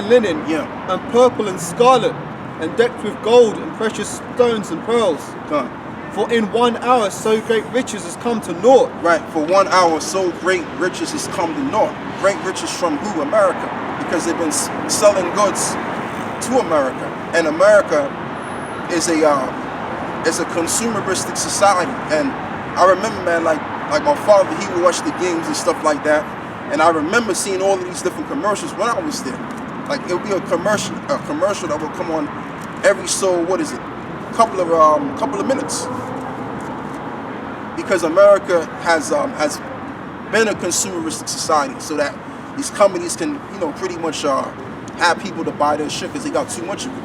linen, and purple and scarlet, and decked with gold and precious stones and pearls. For in 1 hour so great riches has come to naught. Right, for 1 hour so great riches has come to naught. Great riches from who? America. Because they've been selling goods to America. And America is a consumeristic society. And I remember, man, like my father, he would watch the games and stuff like that. And I remember seeing all of these different commercials when I was there. Like, it would be a commercial that would come on every couple of minutes. Because America has been a consumeristic society, so that these companies can, pretty much have people to buy their shit because they got too much of it.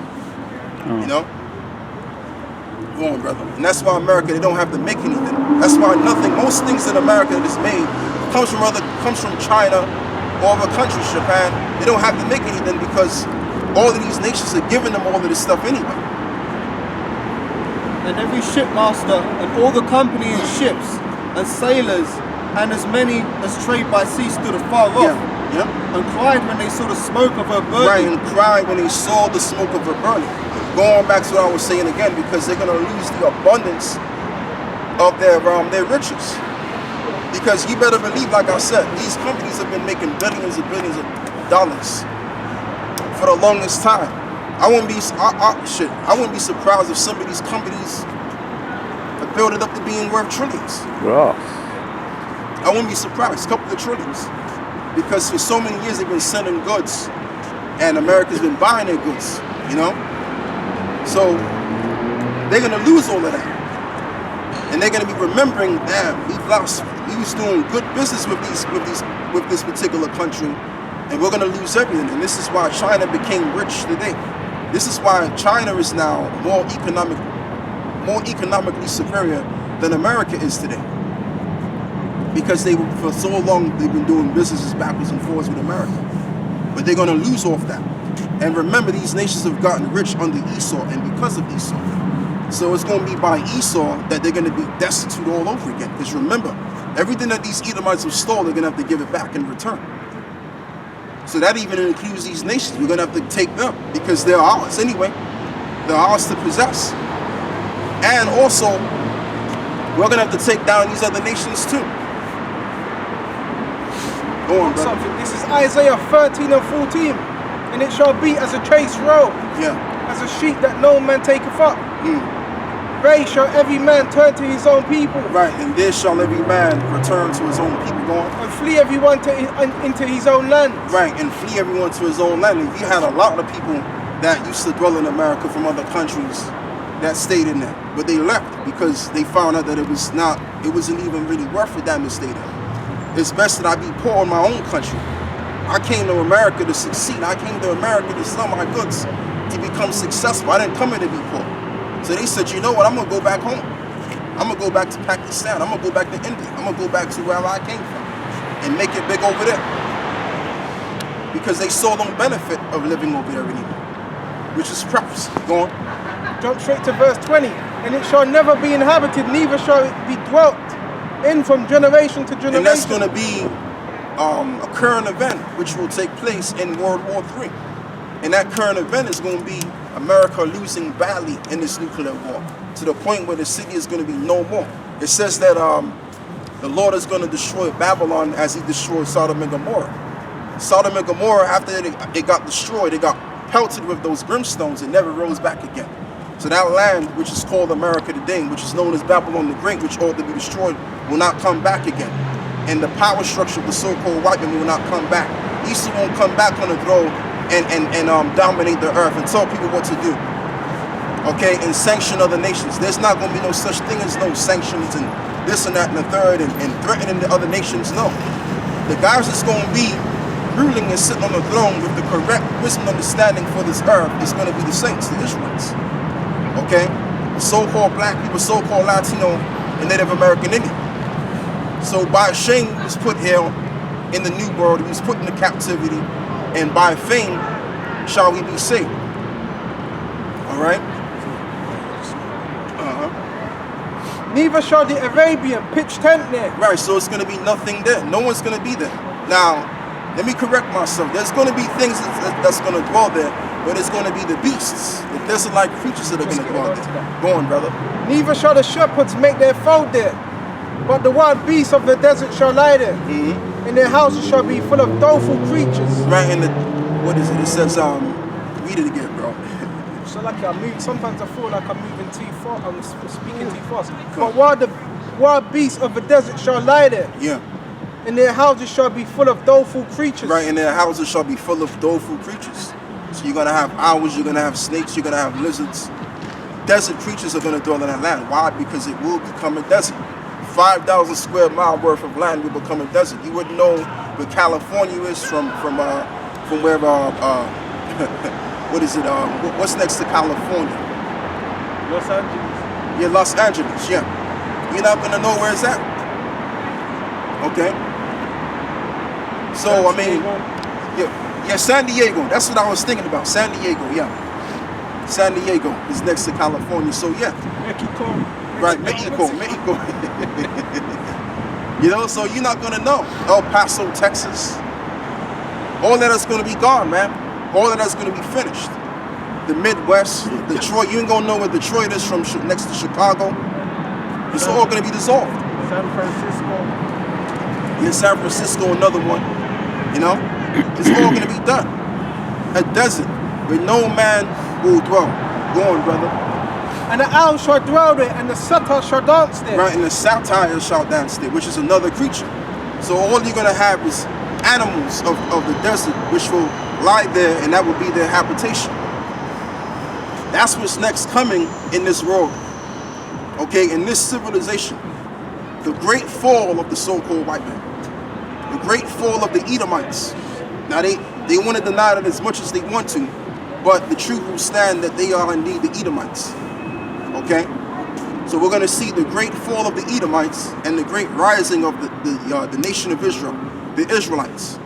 Go on, brother. And that's why America, they don't have to make anything. That's why most things in America that is made comes from China or other countries, Japan. They don't have to make anything because all of these nations are giving them all of this stuff anyway. And every shipmaster and all the company in ships and sailors and as many as trade by sea stood afar off, and cried when they saw the smoke of her burning. Right, and cried when they saw the smoke of her burning. Going back to what I was saying again, because they're going to lose the abundance of their riches. Because you better believe, like I said, these companies have been making billions and billions of dollars for the longest time. I wouldn't be surprised if some of these companies have built it up to being worth trillions. Wow. I wouldn't be surprised, a couple of trillions. Because for so many years they've been sending goods and America's been buying their goods, So they're gonna lose all of that. And they're gonna be remembering, damn, we was doing good business with this particular country, and we're gonna lose everything. And this is why China became rich today. This is why China is now more economically superior than America is today. Because for so long they've been doing businesses backwards and forwards with America. But they're gonna lose off that. And remember, these nations have gotten rich under Esau and because of Esau. So it's gonna be by Esau that they're gonna be destitute all over again. Because remember, everything that these Edomites have stolen, they're gonna have to give it back in return. So that even includes these nations. We're gonna have to take them because they're ours anyway. They're ours to possess. And also, we're gonna have to take down these other nations too. Go on, brother. This is Isaiah 13 and 14. And it shall be as a chased roe, as a sheep that no man taketh up. There shall every man turn to his own people. Right, and there shall every man return to his own people. Go on. And flee everyone into his own land. Right, and flee everyone to his own land. And we had a lot of people that used to dwell in America from other countries that stayed in there. But they left because they found out that it wasn't even really worth it to stay there. It's best that I be poor in my own country. I came to America to succeed. I came to America to sell my goods, to become successful. I didn't come here to be poor. So they said, you know what, I'm going to go back home. I'm going to go back to Pakistan. I'm going to go back to India. I'm going to go back to wherever I came from and make it big over there. Because they saw no benefit of living over there anymore, which is prophecy. Go on. Jump straight to verse 20. And it shall never be inhabited, neither shall it be dwelt in from generation to generation. And that's going to be a current event which will take place in World War III. And that current event is going to be America losing badly in this nuclear war to the point where the city is going to be no more. It says that the Lord is going to destroy Babylon as he destroyed Sodom and Gomorrah. Sodom and Gomorrah, after it got destroyed, it got pelted with those brimstones and never rose back again. So that land, which is called America today, which is known as Babylon the Great, which ought to be destroyed, will not come back again. And the power structure of the so-called white man will not come back. Esau won't come back on the throne and dominate the earth and tell people what to do. Okay, and sanction other nations. There's not going to be no such thing as no sanctions and this and that and the third and threatening the other nations. No. The guys that's going to be ruling and sitting on the throne with the correct wisdom and understanding for this earth is going to be the saints, the Israelites. Okay? The so-called black people, so-called Latino, and Native American Indian. So by shame he was put here in the new world, he was put into captivity, and by fame shall we be saved. Alright? Neither shall the Arabian pitch tent there. Right, so it's going to be nothing there. No one's going to be there. Now, Let me correct myself. There's going to be things that's going to dwell there, but it's going to be the beasts, the desert-like creatures that are going to dwell there. Go on, brother. Neither shall the shepherds make their fold there, but the wild beasts of the desert shall lie there. And their houses shall be full of doleful creatures. Right in the, what is it? It says, read it again, bro. So like I'm moving, sometimes I feel like I'm moving too far, I'm speaking too fast. But while the wild beasts of the desert shall lie there, and their houses shall be full of doleful creatures. Right, and their houses shall be full of doleful creatures. So you're going to have owls, you're going to have snakes, you're going to have lizards. Desert creatures are going to dwell in that land. Why? Because it will become a desert. 5,000 square mile worth of land will become a desert. You wouldn't know where California is from where, what is it, what's next to California? Los Angeles. Yeah, Los Angeles, yeah. You're not going to know where it's at. Okay? So, I mean, yeah, San Diego. That's what I was thinking about. San Diego, yeah. San Diego is next to California. So, yeah. Mexico. Right, Mexico. You know, so you're not going to know. El Paso, Texas. All that is going to be gone, man. All of that's going to be finished. The Midwest, Detroit. You ain't going to know where Detroit is from next to Chicago. It's all going to be dissolved. San Francisco. Yeah, San Francisco, another one. You know, it's all going to be done. A desert where no man will dwell. Go on, brother. And the owl shall dwell there, and the satyr shall dance there. Right, and the satyr shall dance there, which is another creature. So all you're going to have is animals of the desert, which will lie there, and that will be their habitation. That's what's next coming in this world. Okay, in this civilization. The great fall of the so-called white man. The great fall of the Edomites. Now they want to deny it as much as they want to, but the truth will stand that they are indeed the Edomites. Okay? So we're going to see the great fall of the Edomites and the great rising of the nation of Israel, the Israelites.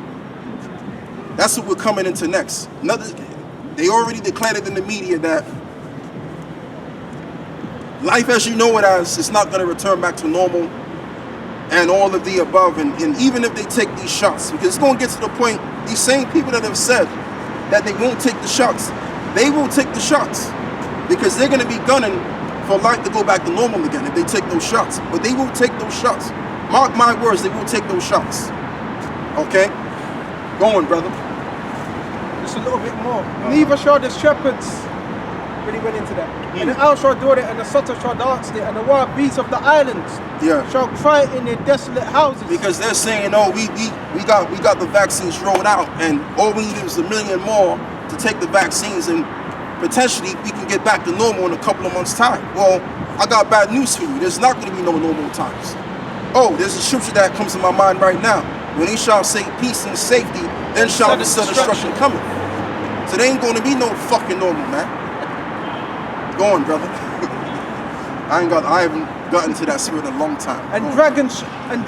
That's what we're coming into next. They already declared it in the media that life as you know it as is not going to return back to normal and all of the above. And even if they take these shots, because it's going to get to the point, these same people that have said that they won't take the shots, they will take the shots because they're going to be gunning for life to go back to normal again if they take those shots. But they will take those shots. Mark my words, they will take those shots. Okay? Go on, brother. Just a little bit more. Neither shall the shepherds, really went into that. And the owl shall do it, and the satyr shall dance there, and the wild beasts of the islands shall cry in their desolate houses. Because they're saying, oh, we got the vaccines rolled out, and all we need is 1 million more to take the vaccines, and potentially we can get back to normal in a couple of months' time. Well, I got bad news for you. There's not going to be no normal times. Oh, there's a scripture that comes to my mind right now. When they shall say peace and safety, then shall the sun destruction coming. So there ain't going to be no fucking normal, man. Go on, brother. I haven't gotten to that spirit in a long time. And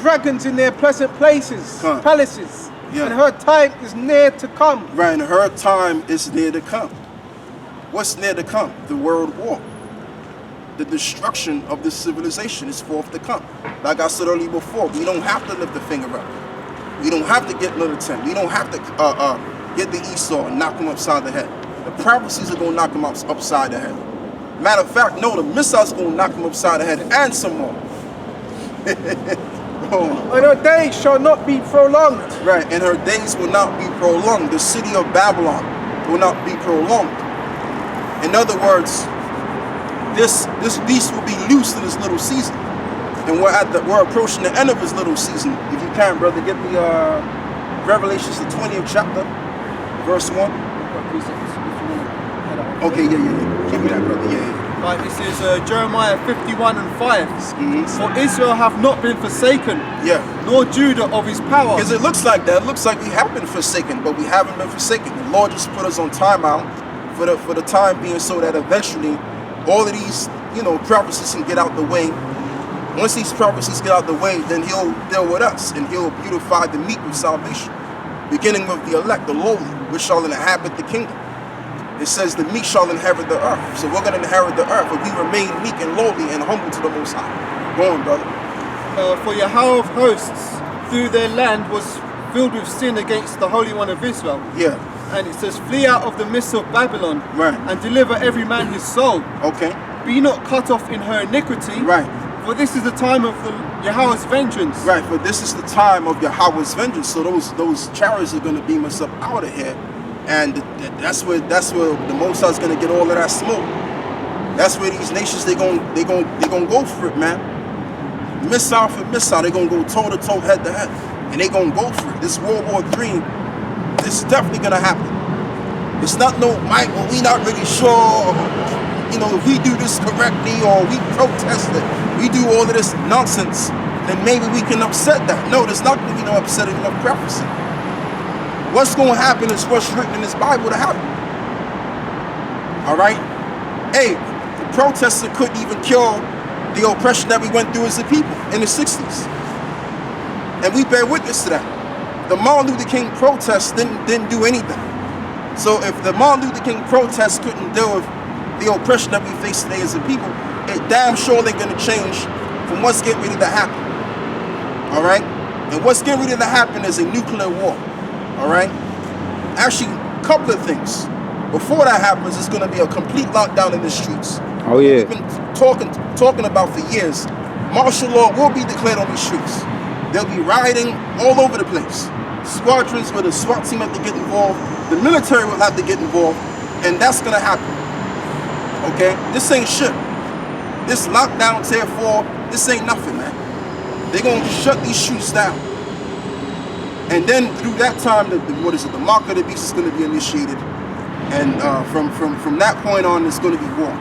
dragons in their pleasant places, palaces. Yeah. And her time is near to come. Right, and her time is near to come. What's near to come? The world war. The destruction of this civilization is forth to come. Like I said earlier before, we don't have to lift the finger up. We don't have to get militant. We don't have to get the Esau and knock him upside the head. The prophecies are going to knock him upside the head. Matter of fact, no, the missiles are going to knock him upside the head and some more. And her days shall not be prolonged. Right, and her days will not be prolonged. The city of Babylon will not be prolonged. In other words, this beast will be loose in this little season. And we're approaching the end of his little season. If you can, brother, get me Revelations, the 20th chapter, verse 1. Okay, yeah. Give me that, brother, yeah. Right, this is Jeremiah 51 and 5. For Israel hath not been forsaken, nor Judah of his power. Because it looks like that. It looks like we have been forsaken, but we haven't been forsaken. The Lord just put us on timeout for the time being, so that eventually all of these, prophecies can get out the way. Once these prophecies get out the way, then he'll deal with us, and he'll beautify the meek with salvation, beginning with the elect, the lowly, which shall inhabit the kingdom. It says the meek shall inherit the earth. So we're going to inherit the earth if we remain meek and lowly and humble to the Most High. Go on, brother. For Yahawah of hosts, through their land was filled with sin against the Holy One of Israel. Yeah. And it says, flee out of the midst of Babylon, right, and deliver every man his soul. Okay. Be not cut off in her iniquity. Right. For this is the time of the Yahawah's vengeance. Right, for this is the time of Yahawah's vengeance. So those chariots are going to beam us up out of here, and that's where the Most High is going to get all of that smoke. That's where these nations they gonna go for it, man. Missile for missile, they gonna go toe to toe, head to head, and they gonna go for it. This World War III, this is definitely gonna happen. It's not no might, well, we not really sure. You know, if we do this correctly or we protest it, we do all of this nonsense, then maybe we can upset that. No, there's not going to be no upsetting of prophecy. What's going to happen is what's written in this Bible to happen. All right? Hey, the protester couldn't even cure the oppression that we went through as a people in the 60s. And we bear witness to that. The Martin Luther King protest didn't do anything. So if the Martin Luther King protest couldn't deal with the oppression that we face today as a people, it damn sure ain't gonna change from what's getting ready to happen. All right? And what's getting ready to happen is a nuclear war. All right? Actually, a couple of things. Before that happens, it's gonna be a complete lockdown in the streets. Oh yeah. We've been talking about for years. Martial law will be declared on the streets. They'll be rioting all over the place. Squadrons where the SWAT team have to get involved, the military will have to get involved, and that's gonna happen. Okay, this ain't shit. This lockdown, tier 4, this ain't nothing, man. They're gonna shut these streets down, and then through that time, the mark of the beast is gonna be initiated, and from that point on, it's gonna be war,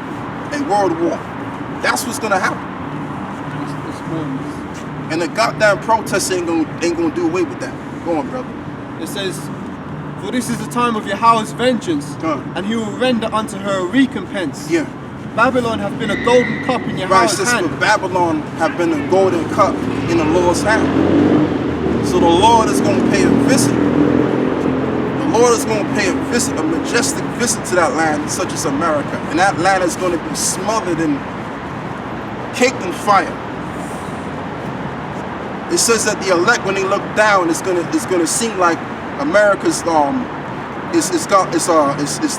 a world war. That's what's gonna happen. And the goddamn protests ain't gonna do away with that. Go on, brother. It says, for this is the time of Yahawah's vengeance, and he will render unto her a recompense. Yeah. Babylon have been a golden cup in Yahawah's hand. Right, Babylon have been a golden cup in the Lord's hand. So the Lord is going to pay a visit. The Lord is going to pay a visit, a majestic visit to that land, such as America. And that land is going to be smothered and caked in fire. It says that the elect, when they look down, it's gonna seem like America's it's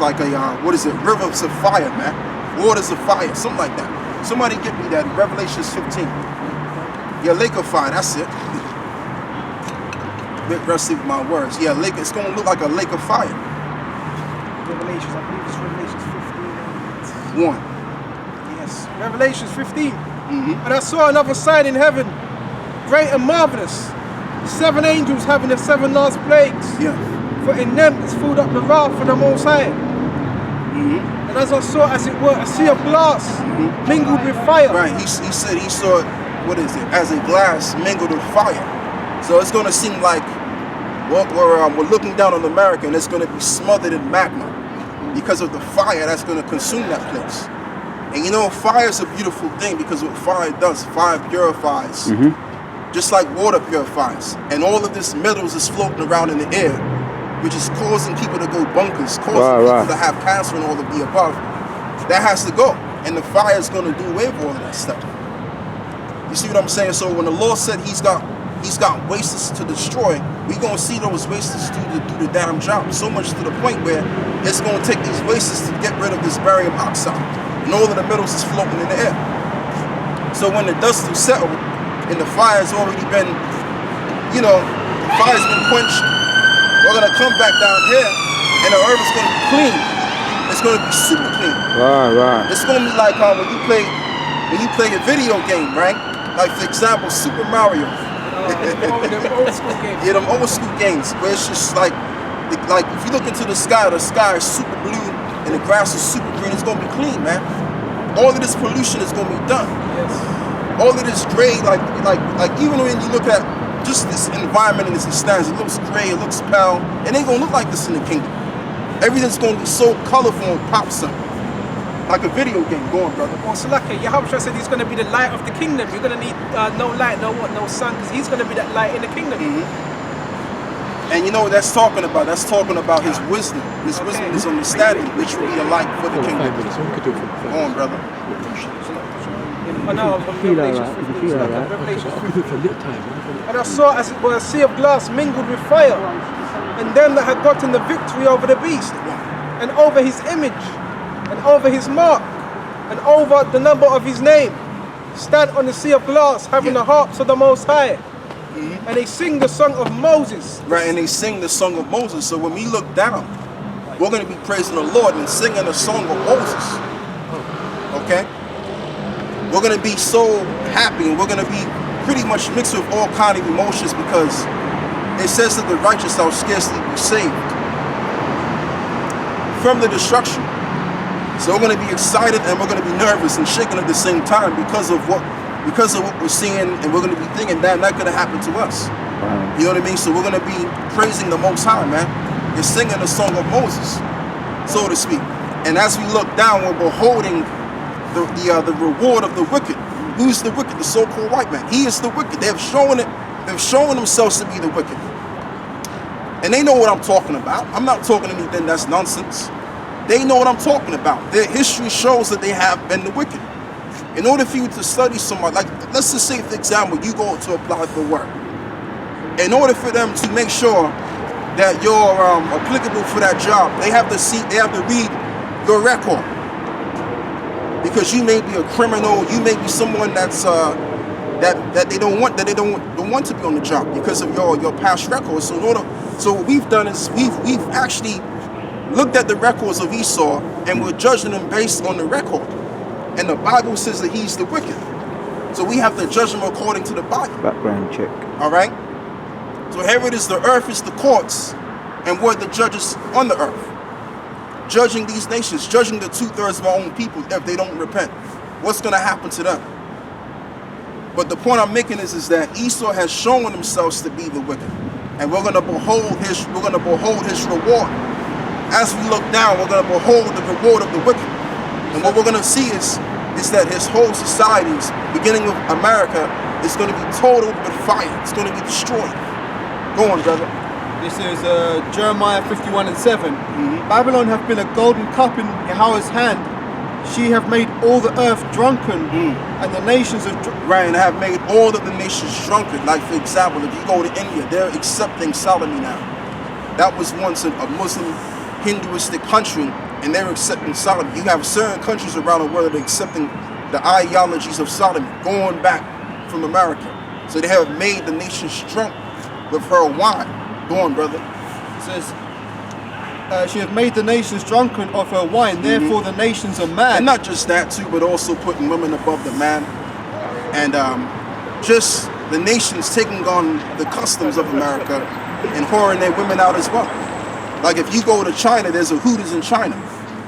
like a what is it? Rivers of fire, man. Waters of fire, something like that. Somebody get me that. Revelation 15. Yeah, lake of fire. That's it. Bit rusty with my words. Yeah, lake. It's gonna look like a lake of fire. Revelations, I believe it's Revelations 15. 1. Yes, Revelations 15. And I saw another sign in heaven, great and marvelous, 7 angels having the 7 last plagues. Yeah. For in them is filled up the wrath of the Most High. And as I saw, as it were, a sea of glass mingled with fire. Right. He said he saw it. What is it? As a glass mingled with fire. So it's going to seem like we're looking down on America, and it's going to be smothered in magma because of the fire that's going to consume that place. And you know, fire is a beautiful thing because what fire does, fire purifies. Just like water purifies. And all of this metals is floating around in the air, which is causing people to go bonkers, causing people to have cancer and all of the above. That has to go. And the fire is going to do away with all of that stuff. You see what I'm saying? So when the Lord said he's got wastes to destroy, we're going to see those wastes do the damn job. So much to the point where it's going to take these wastes to get rid of this barium oxide. And all of the metals is floating in the air. So when the dust is settled, and the fire's already been, you know, the fire's been quenched, we're going to come back down here, and the earth is going to be clean. It's going to be super clean. Right. It's going to be like when you play a video game, right? Like, for example, Super Mario. Them old school games. Yeah, them old school games, where it's just like if you look into the sky is super blue, and the grass is super green. It's going to be clean, man. All of this pollution is going to be done. Yes. All of this gray, like even when you look at just this environment and its stands, it looks gray, it looks pale. It ain't gonna look like this in the kingdom. Everything's gonna be so colorful and pops up. Like a video game. Go on, brother. Well, so like Yahawashi said he's gonna be the light of the kingdom. You're gonna need no light, no sun, because he's gonna be that light in the kingdom. And you know what that's talking about? That's talking about his wisdom. His wisdom is understanding, which will be a light for the kingdom. Go on, brother. And I saw as it were a sea of glass mingled with fire, and them that had gotten the victory over the beast, and over his image, and over his mark, and over the number of his name, stand on the sea of glass, having the harps of the Most High. And they sing the song of Moses. Right, and they sing the song of Moses. So when we look down, we're going to be praising the Lord and singing the song of Moses. Okay? We're going to be so happy, and we're going to be pretty much mixed with all kind of emotions, because it says that the righteous shall scarcely be saved from the destruction. So we're going to be excited, and we're going to be nervous and shaken at the same time because of what we're seeing, and we're going to be thinking, damn, that could have happened to us. You know what I mean? So we're going to be praising the Most High, man. You're singing the song of Moses, so to speak. And as we look down, we're beholding the reward of the wicked. Who's the wicked? The so-called white man. He is the wicked. They've shown themselves to be the wicked. And they know what I'm talking about. I'm not talking anything that's nonsense. They know what I'm talking about. Their history shows that they have been the wicked. In order for you to study somebody, like, let's just say, for example, you go to apply for work. In order for them to make sure that you're applicable for that job, they have to read your record. Because you may be a criminal, you may be someone that's that they don't want to be on the job because of your past records. So what we've done is we've actually looked at the records of Esau, and we're judging them based on the record. And the Bible says that he's the wicked. So we have to judge him according to the Bible. Background check. All right? So here it is, the earth is the courts, and we're the judges on the earth. Judging these nations, judging the 2/3 of our own people if they don't repent. What's going to happen to them? But the point I'm making is that Esau has shown themselves to be the wicked. And we're going to behold his reward. As we look down, we're going to behold the reward of the wicked. And what we're going to see is that his whole society, beginning with America, is going to be totaled with fire. It's going to be destroyed. Go on, brother. This is Jeremiah 51:7. Babylon hath been a golden cup in Yahawah's hand. She hath made all the earth drunken, and the nations of right, and have made all of the nations drunken. Like, for example, if you go to India, they're accepting sodomy now. That was once a Muslim, Hinduistic country, and they're accepting sodomy. You have certain countries around the world that are accepting the ideologies of sodomy, going back from America. So they have made the nations drunk with her wine. Go on, brother. It says, she hath made the nations drunken of her wine, therefore the nations are mad. And not just that too, but also putting women above the man. And just the nations taking on the customs of America and whoring their women out as well. Like, if you go to China, there's a Hooters in China.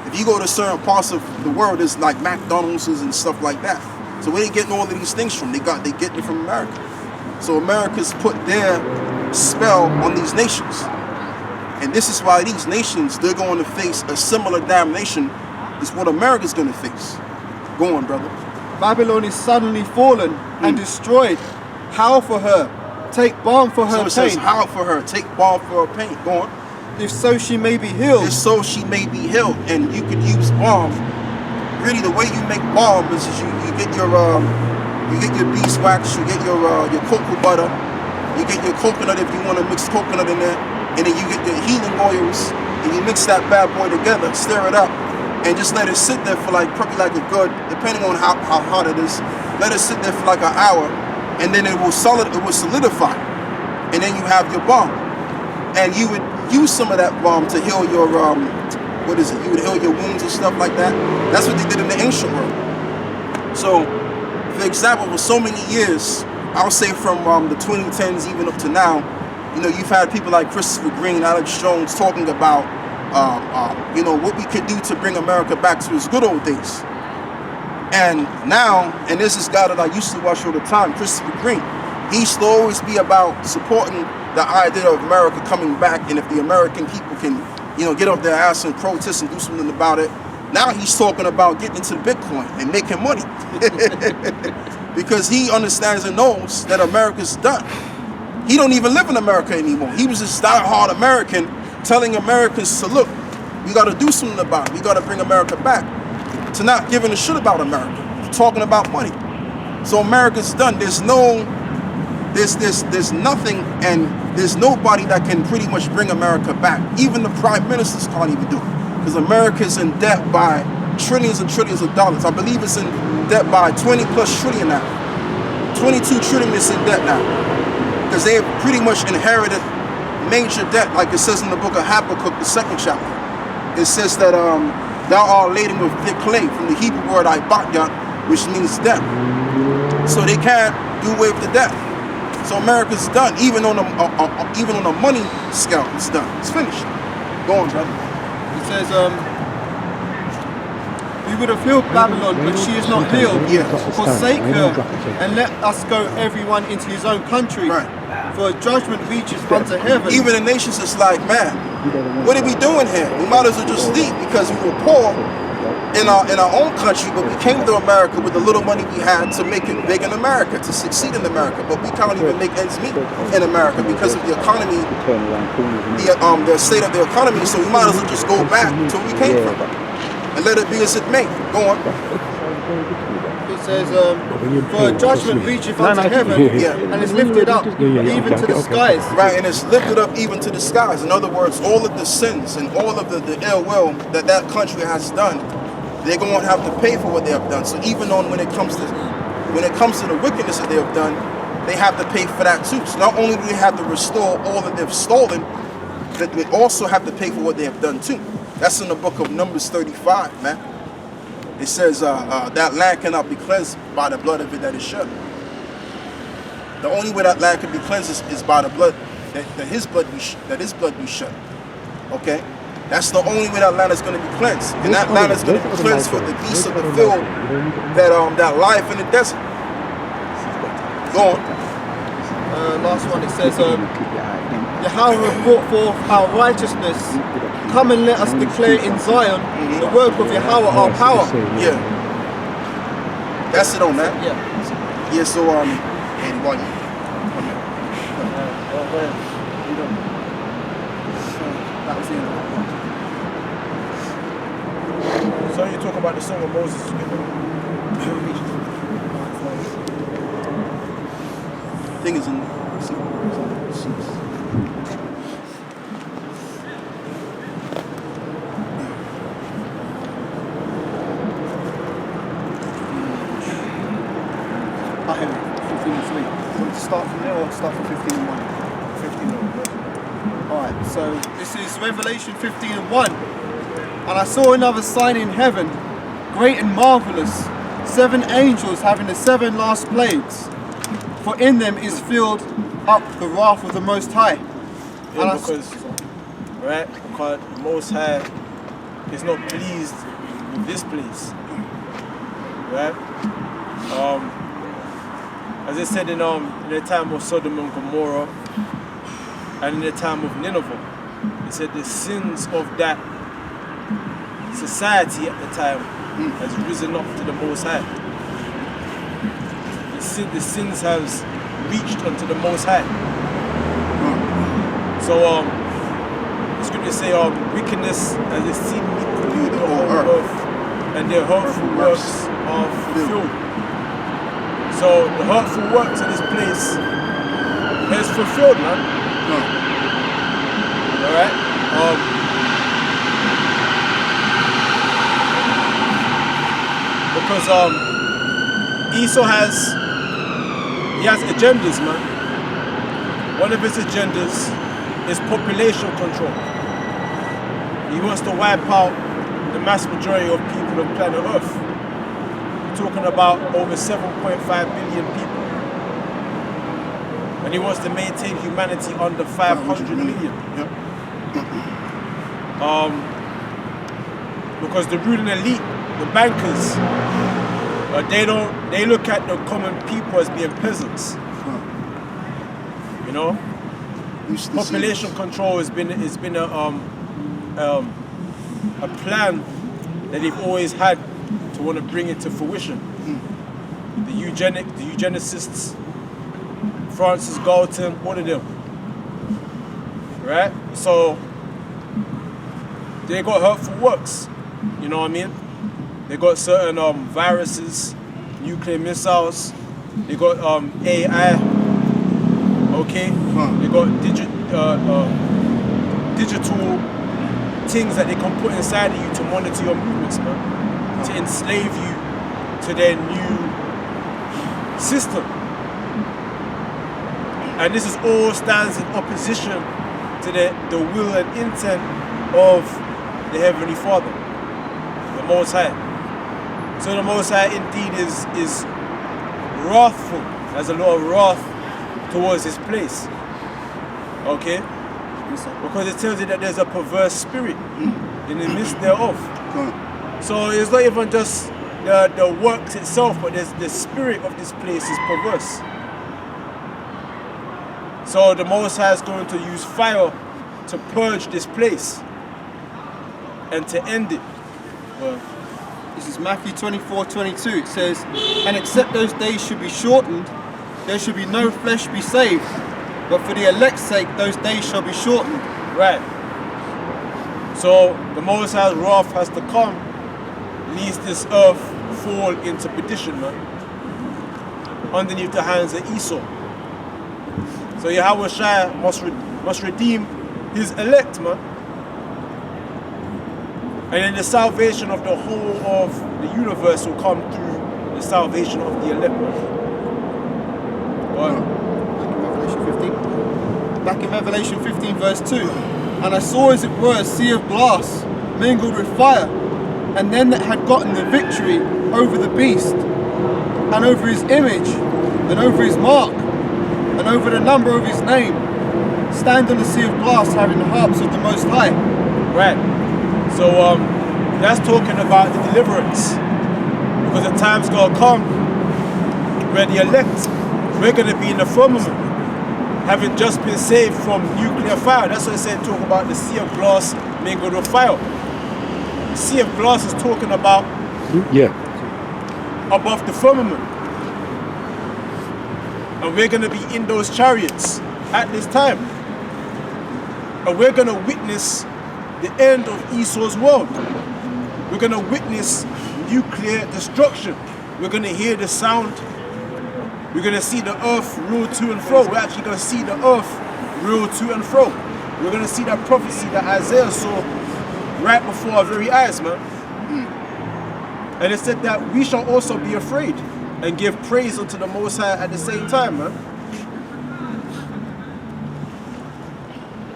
If you go to certain parts of the world, there's like McDonald's and stuff like that. So where they getting all of these things from? They get it from America. So America's put their spell on these nations. And this is why these nations, they're going to face a similar damnation as what America's going to face. Go on, brother. Babylon is suddenly fallen and destroyed. Howl for her. Take balm for her pain. So it says, howl for her. Take balm for her pain. Go on. If so she may be healed. If so she may be healed. And you could use balm. Really, the way you make balm is you get your beeswax, you get your cocoa butter, you get your coconut if you want to mix coconut in there, and then you get your healing oils, and you mix that bad boy together, stir it up, and just let it sit there for probably a good, depending on how hot it is, let it sit there for like an hour, and then it will solidify, and then you have your balm. And you would use some of that balm to heal your, you would heal your wounds and stuff like that. That's what they did in the ancient world. So, for example, for so many years, I'll say from the 2010s even up to now, you've had people like Christopher Green, Alex Jones talking about, what we could do to bring America back to its good old days. And now, and there's this guy that I used to watch all the time, Christopher Green. He used to always be about supporting the idea of America coming back, and if the American people can, get off their ass and protest and do something about it. Now he's talking about getting into Bitcoin and making money. Because he understands and knows that America's done. He don't even live in America anymore. He was this diehard American telling Americans to look, we got to do something about it. We got to bring America back. To not giving a shit about America. Talking about money. So America's done. There's nothing, and there's nobody that can pretty much bring America back. Even the prime ministers can't even do it, because America's in debt by trillions and trillions of dollars. I believe it's in debt by 20 plus trillion now. 22 trillion is in debt now, because they have pretty much inherited major debt, like it says in the book of Habakkuk, the 2nd chapter. It says that thou art laden with thick clay, from the Hebrew word ibakyat, which means debt. So they can't do away with the debt. So America's done, even on a money scale. It's done. It's finished. Go on, brother. It says, we would have healed Babylon, but she is not healed. Yeah. Forsake her, and let us go everyone into his own country. Right. For judgment reaches unto heaven. Even the nations is like, man, what are we doing here? We might as well just leave, because we were poor in our own country, but we came to America with the little money we had to make it big in America, to succeed in America. But we can't even make ends meet in America because of the economy, the state of the economy. So we might as well just go back to where we came from and let it be as it may. Go on. It says, for judgment reacheth unto heaven, and is lifted up even to the skies. Right, and it's lifted up even to the skies. In other words, all of the sins and all of the ill will that country has done, they're going to have to pay for what they have done. So even when it comes to the wickedness that they have done, they have to pay for that too. So not only do they have to restore all that they've stolen, but they also have to pay for what they have done too. That's in the book of Numbers 35, man. It says that land cannot be cleansed by the blood of it that is shed. The only way that land can be cleansed is by the blood that his blood be shed. Okay, that's the only way that land is going to be cleansed, and that land is going to be cleansed for the beasts of the field that life in the desert. Go on. Last one. It says, Yahawah brought forth our righteousness. Come and let us declare in Zion the work of Yahawah, our power. Yeah. That's it on that. Yeah. Yeah, so, anyone. That was the end. So you talk about the song of Moses. Thing is in. Start from there or start from 15 and 1? 15 and 1. Alright, so this is Revelation 15 and 1. And I saw another sign in heaven, great and marvelous, 7 angels having the 7 last plagues. For in them is filled up the wrath of the Most High. Yeah, because the Most High is not pleased with this place. Right? As I said in the time of Sodom and Gomorrah and in the time of Nineveh, it said the sins of that society at the time has risen up to the Most High. The sins has reached unto the Most High. So the scripture say wickedness as a sin polluted the whole earth, and their hurtful works are fulfilled. So the hurtful works of this place is fulfilled, man. Alright? Because Esau has agendas, man. One of his agendas is population control. He wants to wipe out the mass majority of people on planet Earth. Talking about over 7.5 billion people, and he wants to maintain humanity under 500 million. Because the ruling elite, the bankers, they look at the common people as being peasants. You know, population control has been a plan that they've always had to want to bring it to fruition. The eugenicists, Francis Galton, all of them. Right? So they got hurtful works. You know what I mean? They got certain viruses, nuclear missiles, They got AI. Okay. They got digital things that they can put inside of you to monitor your movements, man. To enslave you to their new system. And this is all stands in opposition to the will and intent of the Heavenly Father, the Most High. So the Most High indeed is wrathful, has a lot of wrath towards this place. Okay? Because it tells you that there's a perverse spirit in the midst thereof. So it's not even just the works itself, but there's the spirit of this place is perverse. So the Most High is going to use fire to purge this place and to end it. Well, this is Matthew 24:22. It says, "And except those days should be shortened, there should be no flesh be saved. But for the elect's sake, those days shall be shortened." Right. So the Most High's wrath has to come, lest this earth fall into perdition, man, underneath the hands of Esau. So Yahawashi must redeem his elect, man. And then the salvation of the whole of the universe will come through the salvation of the elect, man. Back in Revelation 15 verse 2. "And I saw as it were a sea of glass mingled with fire, and them that had gotten the victory over the beast, and over his image, and over his mark, and over the number of his name, stand on the sea of glass having the harps of the Most High." Right. So that's talking about the deliverance. Because the time's gonna come where the elect, we're gonna be in the firmament, having just been saved from nuclear fire. That's what it said, talking about the sea of glass mingled with fire. The sea of glass is talking about above the firmament. And we're going to be in those chariots at this time. And we're going to witness the end of Esau's world. We're going to witness nuclear destruction. We're going to hear the sound. We're going to see the earth roll to and fro. We're actually going to see the earth roll to and fro. We're going to see that prophecy that Isaiah saw right before our very eyes, man. And it said that we shall also be afraid and give praise unto the Most High at the same time, man.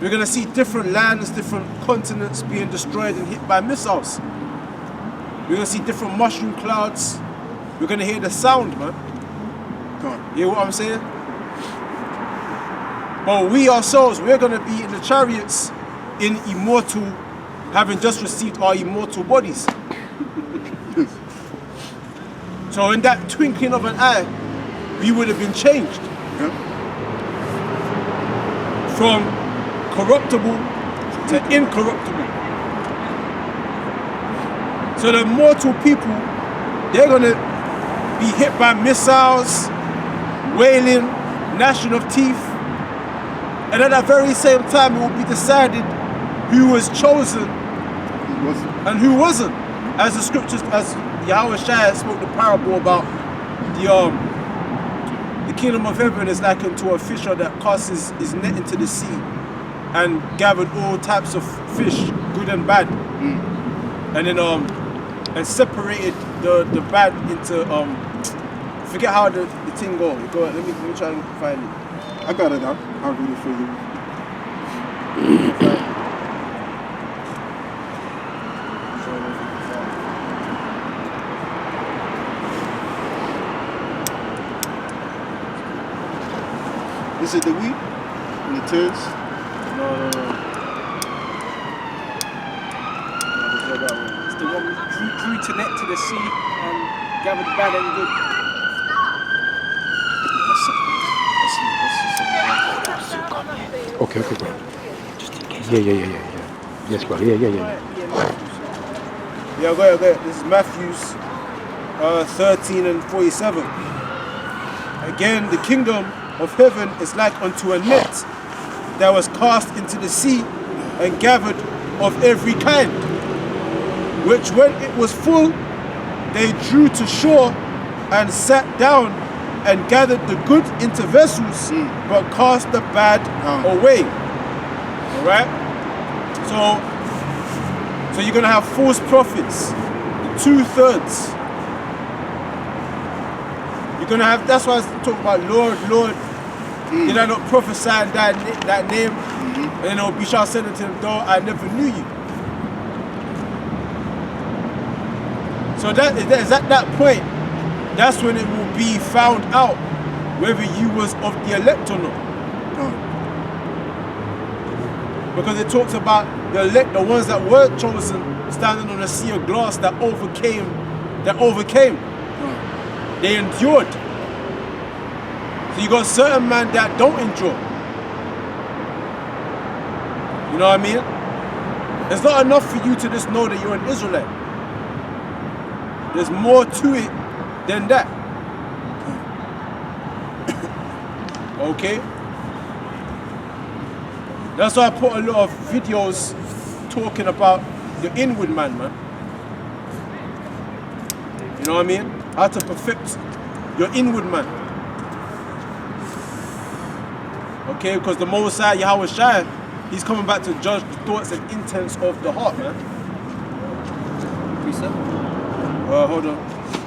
We're going to see different lands, different continents being destroyed and hit by missiles. We're going to see different mushroom clouds. We're going to hear the sound, man. You hear what I'm saying? But we ourselves, we're going to be in the chariots in immortal, having just received our immortal bodies. So in that twinkling of an eye, we would have been changed from corruptible to incorruptible. So the mortal people, they're going to be hit by missiles, wailing, gnashing of teeth, and at that very same time it will be decided who was chosen and who wasn't. As the scriptures, as Yahawashi spoke the parable about the kingdom of heaven is likened to a fisher that casts his net into the sea and gathered all types of fish, good and bad, and then and separated the bad into forget how the thing go. Go let me try and find it. I got it now. I'll read it for you. Is it the wheat and the turds? No. It's the one drew to net to the sea and gathered bad and good. Okay, bro. Just in case. Yeah. Yes, bro. Yeah. Yeah, go ahead. This is Matthew's 13 and 47. Again, the kingdom of heaven is like unto a net that was cast into the sea and gathered of every kind, which when it was full, they drew to shore and sat down and gathered the good into vessels, but cast the bad away. All right. So you're gonna have false prophets, the 2/3. You're gonna have. That's why I talk about Lord, Lord. Did I not prophesy in that name? And then you shall send it to them, though I never knew you. So that is at that point. That's when it will be found out whether you was of the elect or not. Because it talks about the elect, the ones that were chosen, standing on a sea of glass that overcame. They endured. So you got certain men that don't endure. You know what I mean? It's not enough for you to just know that you're an Israelite. There's more to it than that. Okay? That's why I put a lot of videos talking about the inward man. You know what I mean? How to perfect your inward man. Okay, because the Most High, Yahawashi, he's coming back to judge the thoughts and intents of the heart, man. Hold on.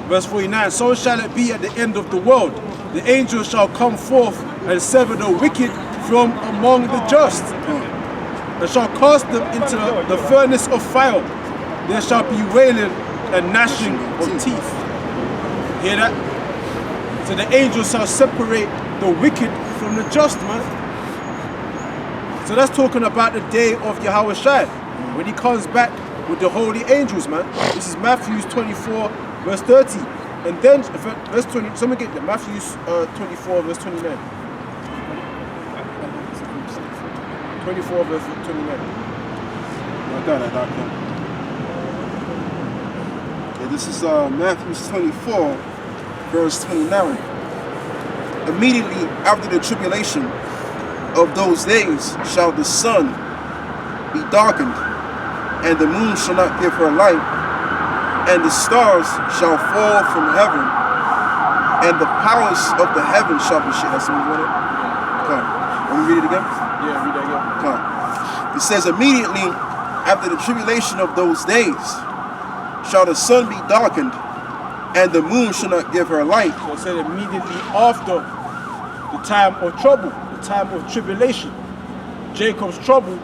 Verse 49, so shall it be at the end of the world. The angels shall come forth and sever the wicked from among the just, and shall cast them into the furnace of fire. There shall be wailing and gnashing of teeth. Hear that? So the angels shall separate the wicked from the just, man. So that's talking about the day of Yahawashi, when he comes back with the holy angels, man. This is Matthew 24, verse 30. And then, verse 20, someone get that, Matthew 24, verse 29. 24, verse 29. Yeah, this is Matthew 24, verse 29. Immediately after the tribulation of those days shall the sun be darkened, and the moon shall not give her light, and the stars shall fall from heaven, and the powers of the heavens shall be shaken. That's what we wanted. Okay. Let me read it again. Yeah, read that again. Okay. It says, immediately after the tribulation of those days shall the sun be darkened, and the moon shall not give her light. So it said immediately after the time of trouble, the time of tribulation, Jacob's trouble,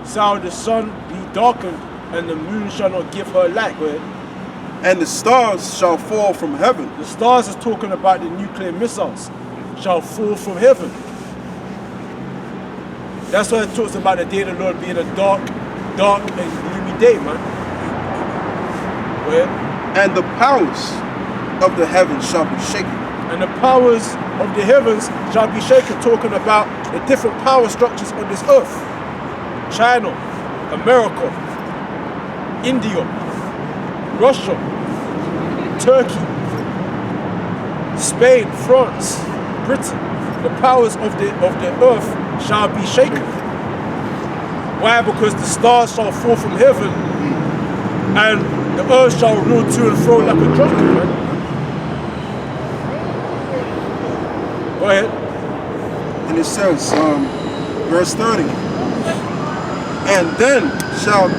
shall the sun be darkened, and the moon shall not give her light. Go ahead. And the stars shall fall from heaven. The stars is talking about the nuclear missiles, shall fall from heaven. That's why it talks about the day of the Lord being a dark and gloomy day, man. Go ahead. And the powers of the heavens shall be shaken. And the powers of the heavens shall be shaken, talking about the different power structures on this earth. China, America, India, Russia, Turkey, Spain, France, Britain. The powers of the earth shall be shaken. Why? Because the stars shall fall from heaven, and the earth shall roll to and fro like a drunkard, man. Go ahead. And it says, verse 30, and then shall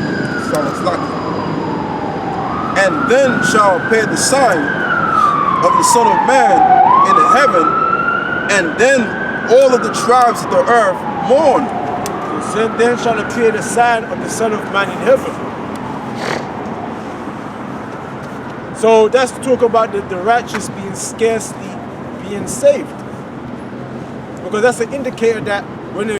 appear the sign of the Son of Man in the heaven, and then all of the tribes of the earth mourn. So then shall appear the sign of the Son of Man in heaven. So that's talk about the righteous being scarcely being saved. Because that's an indicator that when